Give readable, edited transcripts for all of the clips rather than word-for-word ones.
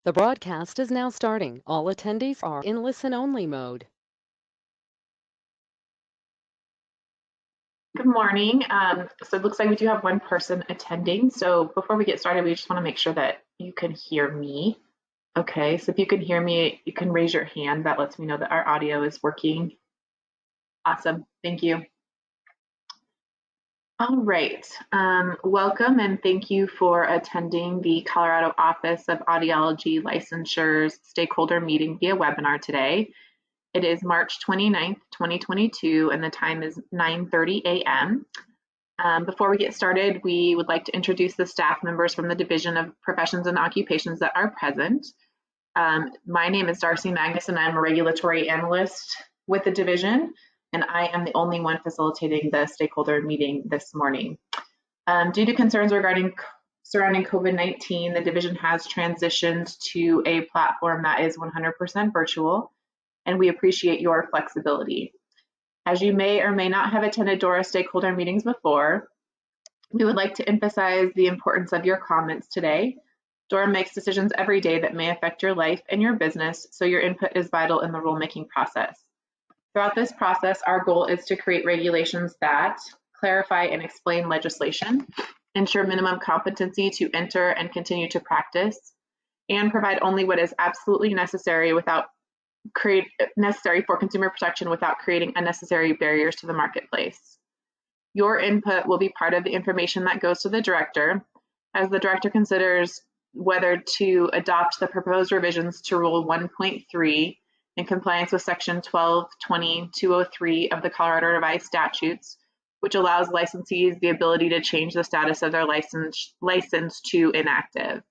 The broadcast is now starting. All attendees are in listen-only mode. Good morning. So it looks like we do have one person attending. So before we get started, we just want to make sure that you can hear me. Okay, so if you can hear me, you can raise your hand. That lets me know that our audio is working. Awesome, thank you. All right, welcome and thank you for attending the Colorado Office of Audiology Licensures Stakeholder meeting via webinar today. It is March 29th, 2022, and the time is 9:30 a.m. Before we get started, we would like to introduce the staff members from the Division of Professions and Occupations that are present. My name is Darcy Magnus, and I'm a regulatory analyst with the division, and I am the only one facilitating the stakeholder meeting this morning. Due to concerns surrounding COVID-19, the division has transitioned to a platform that is 100% virtual, and we appreciate your flexibility. As you may or may not have attended DORA stakeholder meetings before, we would like to emphasize the importance of your comments today. DORA makes decisions every day that may affect your life and your business, so your input is vital in the rulemaking process. Throughout this process, our goal is to create regulations that clarify and explain legislation, ensure minimum competency to enter and continue to practice, and provide only what is absolutely necessary for consumer protection without creating unnecessary barriers to the marketplace. Your input will be part of the information that goes to the director, as the director considers whether to adopt the proposed revisions to Rule 1.3 in compliance with Section 1220-203 of the Colorado Revised Statutes, which allows licensees the ability to change the status of their license to inactive.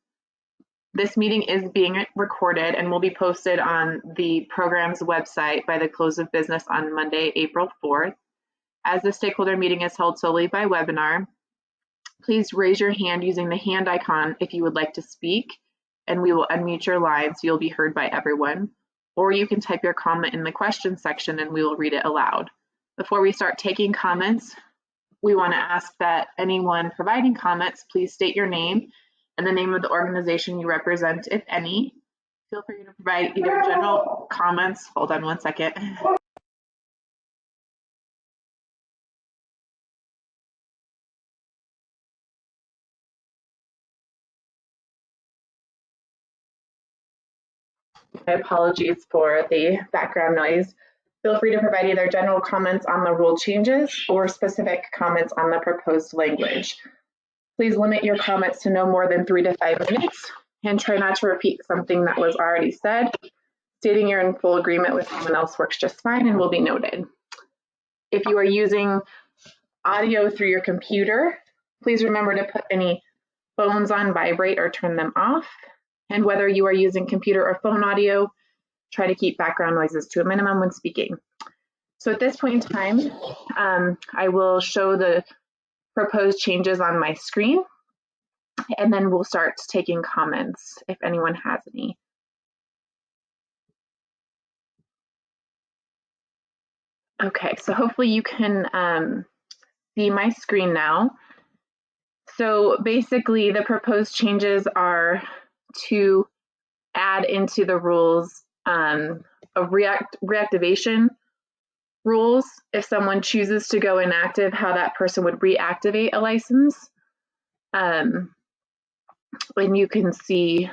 This meeting is being recorded and will be posted on the program's website by the close of business on Monday, April 4th. As the stakeholder meeting is held solely by webinar, please raise your hand using the hand icon if you would like to speak, and we will unmute your line so you'll be heard by everyone. Or you can type your comment in the question section and we will read it aloud. Before we start taking comments, we want to ask that anyone providing comments, please state your name and the name of the organization you represent, if any. Feel free to provide either general comments. Hold on one second. My apologies for the background noise. Feel free to provide either general comments on the rule changes or specific comments on the proposed language. Please limit your comments to no more than 3 to 5 minutes and try not to repeat something that was already said. Stating you're in full agreement with someone else works just fine and will be noted. If you are using audio through your computer, please remember to put any phones on vibrate or turn them off. And whether you are using computer or phone audio, try to keep background noises to a minimum when speaking. So at this point in time, I will show the proposed changes on my screen, and then we'll start taking comments if anyone has any. Okay, so hopefully you can see my screen now. So basically the proposed changes are to add into the rules of reactivation rules. If someone chooses to go inactive, how that person would reactivate a license. And you can see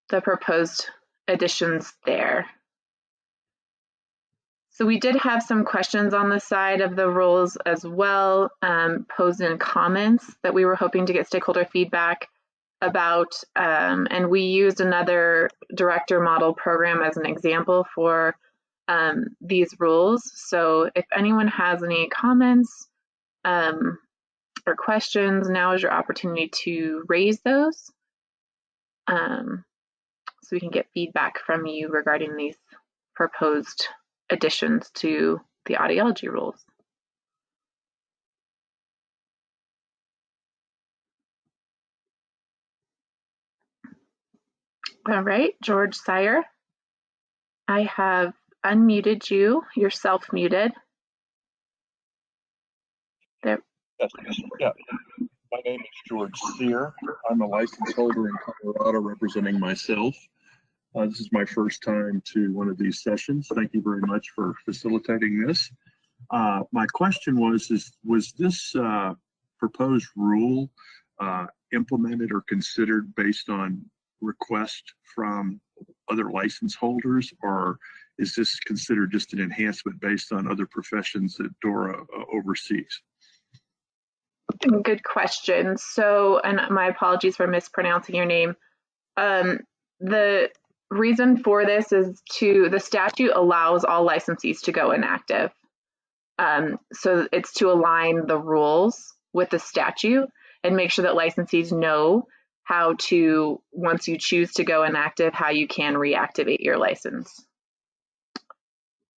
the proposed additions there. So we did have some questions on the side of the rules as well, posed in comments that we were hoping to get stakeholder feedback about, and we used another director model program as an example for these rules. So if anyone has any comments or questions, now is your opportunity to raise those so we can get feedback from you regarding these proposed additions to the audiology rules. All right, George Sire, I have unmuted you. You're self-muted. There. Yeah. My name is George Sear. I'm a license holder in Colorado representing myself. This is my first time to one of these sessions. Thank you very much for facilitating this. My question was this proposed rule implemented or considered based on request from other license holders, or is this considered just an enhancement based on other professions that DORA oversees? Good question. So, and my apologies for mispronouncing your name. The reason for this is the statute allows all licensees to go inactive. So it's to align the rules with the statute and make sure that licensees know how to, once you choose to go inactive, how you can reactivate your license.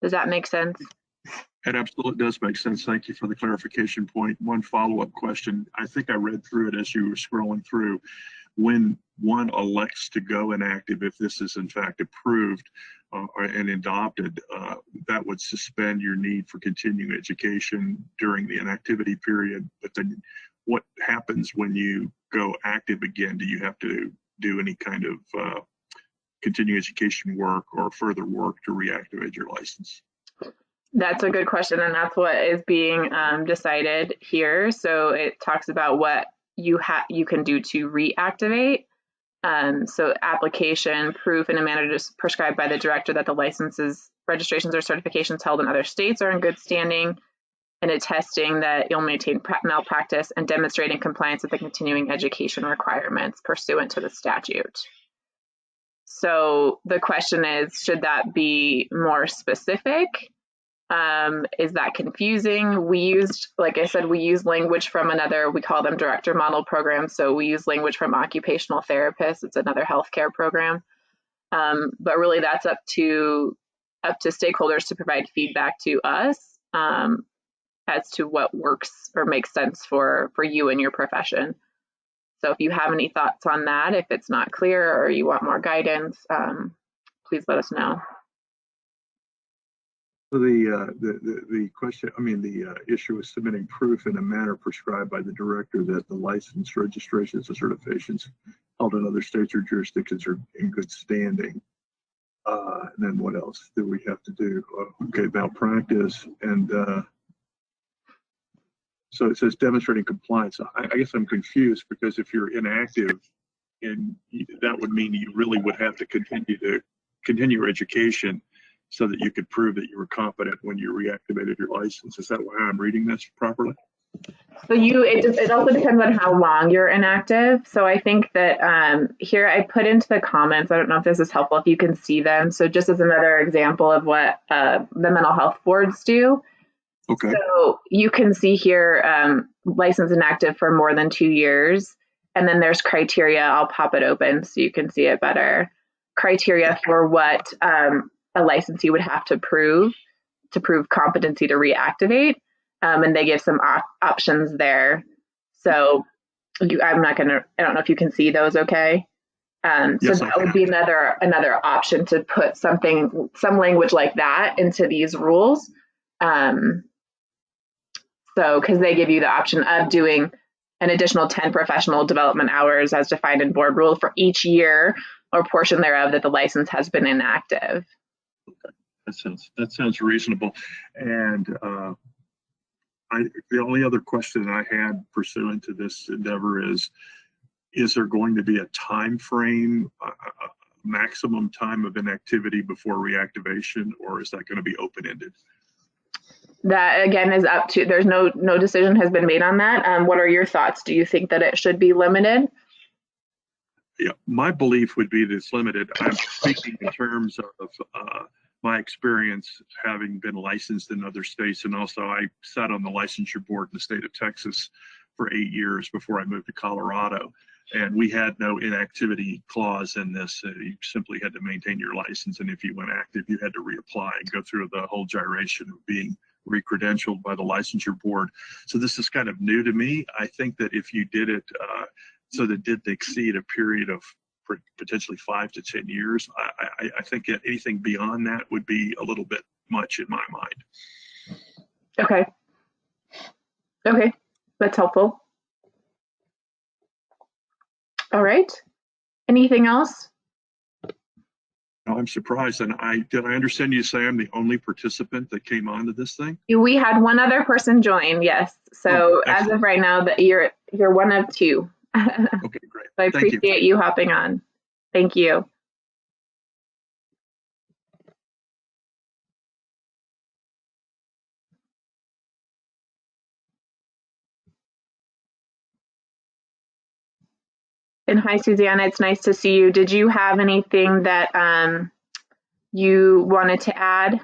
Does that make sense? It absolutely does make sense. Thank you for the clarification point. One follow-up question. I think I read through it as you were scrolling through. When one elects to go inactive, if this is in fact approved and adopted, that would suspend your need for continuing education during the inactivity period. But then what happens when you go active again? Do you have to do any kind of continuing education work or further work to reactivate your license? That's a good question, and that's what is being decided here. So it talks about what you can do to reactivate. So application, proof in a manner prescribed by the director that the licenses, registrations, or certifications held in other states are in good standing, and attesting that you'll maintain malpractice and demonstrating compliance with the continuing education requirements pursuant to the statute. So the question is, should that be more specific? Is that confusing? We used, like I said, we use language from another, we call them director model programs. So we use language from occupational therapists. It's another healthcare program. But really that's up to stakeholders to provide feedback to us as to what works or makes sense for you and your profession. So if you have any thoughts on that, if it's not clear or you want more guidance, please let us know. The question, the issue is submitting proof in a manner prescribed by the director that the license, registrations, and certifications held in other states or jurisdictions are in good standing. And then what else do we have to do? Okay, malpractice, and so it says demonstrating compliance. I guess I'm confused because if you're inactive, and that would mean you really would have to continue your education so that you could prove that you were competent when you reactivated your license. Is that why I'm reading this properly? So it also depends on how long you're inactive. So I think that here I put into the comments, I don't know if this is helpful, if you can see them. So just as another example of what the mental health boards do. Okay. So you can see here, licensed inactive for more than 2 years. And then there's criteria. I'll pop it open so you can see it better. Criteria for what a licensee would have to prove competency to reactivate. And they give some options there. So I don't know if you can see those okay. Yes, so that would be another option to put some language like that into these rules. So because they give you the option of doing an additional 10 professional development hours as defined in board rule for each year or portion thereof that the license has been inactive. Okay. That sounds reasonable. And the only other question I had pursuant to this endeavor is there going to be a time frame, a maximum time of inactivity before reactivation, or is that going to be open-ended? That again is up to, there's no decision has been made on that. What are your thoughts? Do you think that it should be limited? Yeah, my belief would be that it's limited. I'm speaking in terms of my experience having been licensed in other states, and also I sat on the licensure board in the state of Texas for 8 years before I moved to Colorado. And we had no inactivity clause in this. You simply had to maintain your license, and if you went active, you had to reapply and go through the whole gyration of being re-credentialed by the licensure board. So this is kind of new to me. I think that if you did it so that did exceed a period of potentially 5 to 10 years, I think that anything beyond that would be a little bit much in my mind. Okay, that's helpful. All right. Anything else? No, I'm surprised. And did I understand you say I'm the only participant that came onto this thing? We had one other person join, yes. Oh, So as excellent. of right now, that you're one of two. So Okay, great. I Thank you. appreciate you hopping on. Thank you. And hi, Susanna. It's nice to see you. Did you have anything that you wanted to add?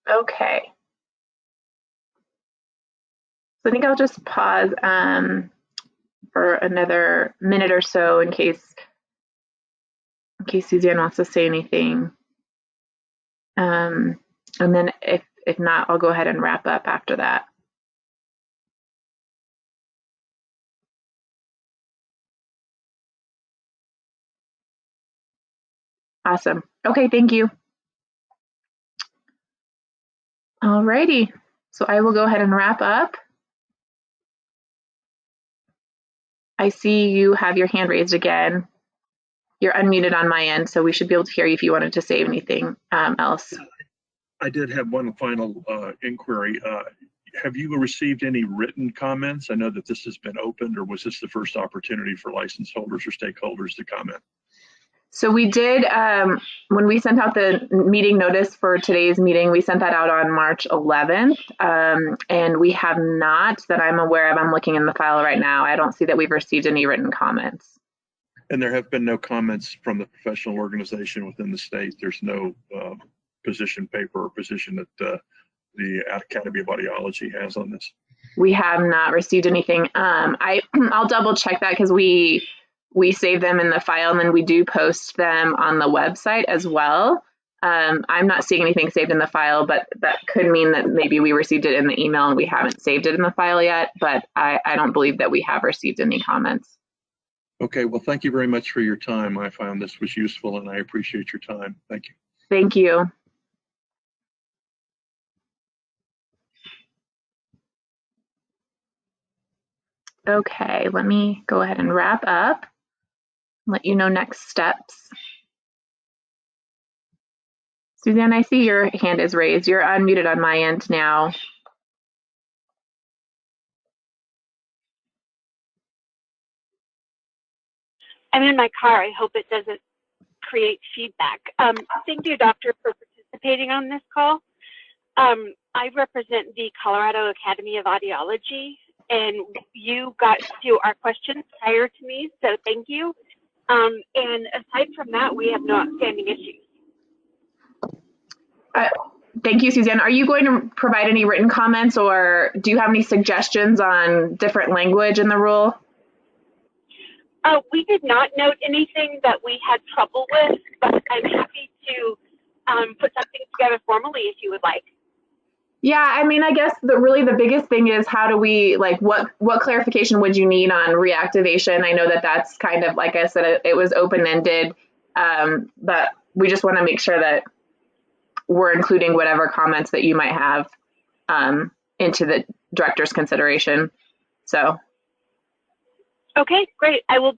Okay. So I think I'll just pause for another minute or so in case Suzanne wants to say anything. And then if not, I'll go ahead and wrap up after that. Awesome. Okay, thank you. All righty. So I will go ahead and wrap up. I see you have your hand raised again. You're unmuted on my end, so we should be able to hear you if you wanted to say anything else. I did have one final inquiry. Have you received any written comments? I know that this has been opened, or was this the first opportunity for license holders or stakeholders to comment? So we did, when we sent out the meeting notice for today's meeting, we sent that out on March 11th, and we have not, that I'm aware of. I'm looking in the file right now. I don't see that we've received any written comments. And there have been no comments from the professional organization within the state. There's no position paper or position that the Academy of Audiology has on this. We have not received anything. I'll double check that because we save them in the file and then we do post them on the website as well. I'm not seeing anything saved in the file, but that could mean that maybe we received it in the email and we haven't saved it in the file yet, but I don't believe that we have received any comments. Okay, well, thank you very much for your time. I found this was useful and I appreciate your time. Thank you. Thank you. Okay, let me go ahead and wrap up, let you know next steps. Suzanne, I see your hand is raised. You're unmuted on my end now. I'm in my car. I hope it doesn't create feedback. Thank you, doctor, for participating on this call. I represent the Colorado Academy of Audiology, and you got to our questions prior to me, so thank you. And aside from that, we have no outstanding issues. Thank you, Suzanne. Are you going to provide any written comments, or do you have any suggestions on different language in the rule? We did not note anything that we had trouble with, but I'm happy to put something together formally if you would like. Yeah, I mean, I guess really the biggest thing is how do we, like, what clarification would you need on reactivation? I know that that's kind of, like I said, it was open-ended, but we just want to make sure that we're including whatever comments that you might have into the director's consideration. So. Okay, great. I will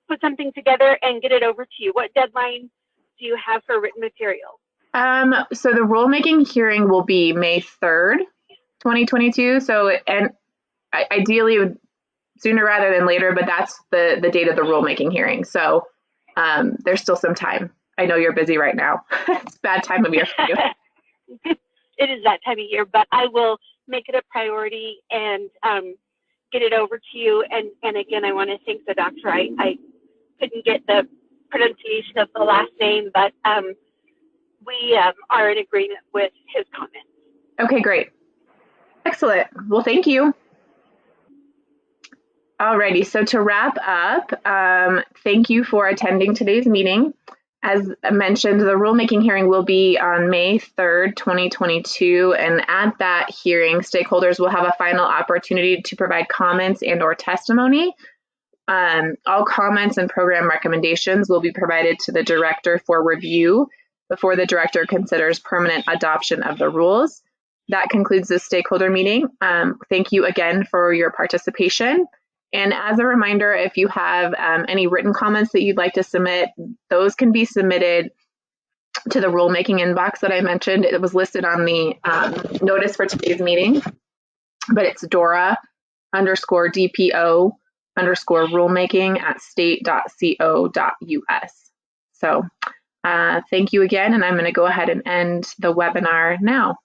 put something together and get it over to you. What deadline do you have for written material? So the rulemaking hearing will be May 3rd, 2022. So, and ideally sooner rather than later, but that's the date of the rulemaking hearing. So there's still some time. I know you're busy right now. It's a bad time of year for you. It is that time of year, but I will make it a priority and get it over to you. And again, I want to thank the doctor. I couldn't get the pronunciation of the last name, but we are in agreement with his comments. Okay, great. Excellent. Well, thank you. Alrighty, so to wrap up, thank you for attending today's meeting. As mentioned, the rulemaking hearing will be on May 3rd, 2022, and at that hearing, stakeholders will have a final opportunity to provide comments and or testimony. All comments and program recommendations will be provided to the director for review before the director considers permanent adoption of the rules. That concludes the stakeholder meeting. Thank you again for your participation. And as a reminder, if you have any written comments that you'd like to submit, those can be submitted to the rulemaking inbox that I mentioned. It was listed on the notice for today's meeting, but it's Dora_DPO_rulemaking@state.co.us. So thank you again, and I'm going to go ahead and end the webinar now.